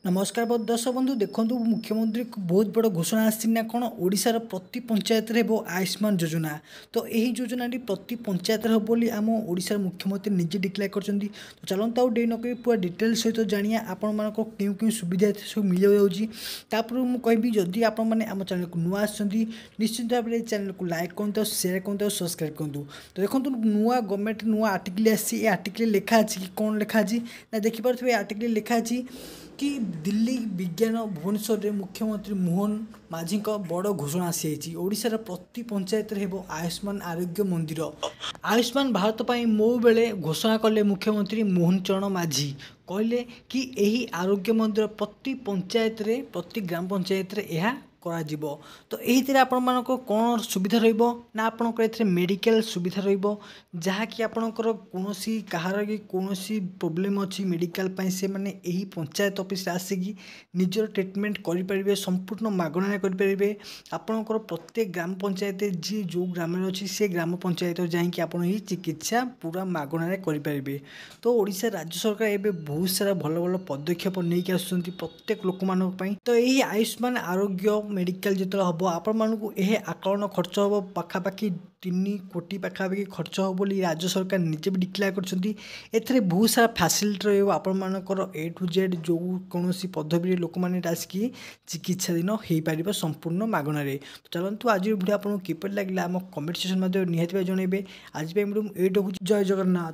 नमस्कार दर्शक बंधु देखो मुख्यमंत्री बहुत बड़ घोषणा आना कौन ओडिशार प्रति पंचायत हो आयुष्मान योजना। तो यही योजना प्रति पंचायत हो बोली आम ओडिशार मुख्यमंत्री निजे डिक्लेयर कर। तो चलते आउ डे नक पूरा डिटेल सहित जानिया आपण मान क्यों क्यों सुविधा सब मिल जाऊँगी। मुझे कहबी जदि आपण मैंने आम चैनल को नुआ निश्चित भाव में चैनल को लाइक करते शेयर करते और सब्सक्राइब करूँ। तो देखो नुआ गवर्नमेंट नुआ आर्टिकल आसी आर्टिकल लिखा कि कौन लिखा ना देखिपे आर्टिकल लिखा कि दिल्ली विज्ञान भुवनेश्वर में मुख्यमंत्री मोहन माझी बड़ घोषणा आसी ओडिशार प्रति पंचायत हो आयुष्मान आरोग्य मंदिर। आयुष्मान भारत पर मो बेले घोषणा कले मुख्यमंत्री मोहन चरण माझी कहले कि यही आरोग्य मंदिर प्रति पंचायत रे प्रति ग्राम पंचायत रे यह करा। तो यही आपण मान कौन सुविधा रहा आपंकर मेडिकल सुविधा रहाँकि आपंकर कौन कहार कि कौन प्रोब्लेम अच्छी मेडिकल से मैंने यही पंचायत ऑफिस आसिकी निजर ट्रिटमेंट करेंगे संपूर्ण मागणार करेंगे। आपंकर प्रत्येक ग्राम पंचायत जी जो ग्राम अच्छी से ग्राम पंचायत जाकि आप चिकित्सा पूरा मागणार करेंगे। तो ओडिशा राज्य सरकार एवं बहुत सारा भल भल पदक्षेप नहीं आसुँच प्रत्येक लोक मानी। तो यही आयुष्मान आरोग्य मेडिकल जो हम आपण मानक यह आकलन खर्च हम पाखापाखि 3 कोटी पाखापाखि खर्च हो बोली राज्य सरकार निजे भी डिक्लेयर कर। बहुत सारा फैसिलिटी रही आपंकर ए टू जेड जो कौन पदवी लोक मैंने आसिक चिकित्साधीन हो पार संपूर्ण मागणार। तो चलतु आज वीडियो आपको किपर लगे आम कमेंट सेक्शन निहत जनइबे। आज वीडियो जय जगन्नाथ।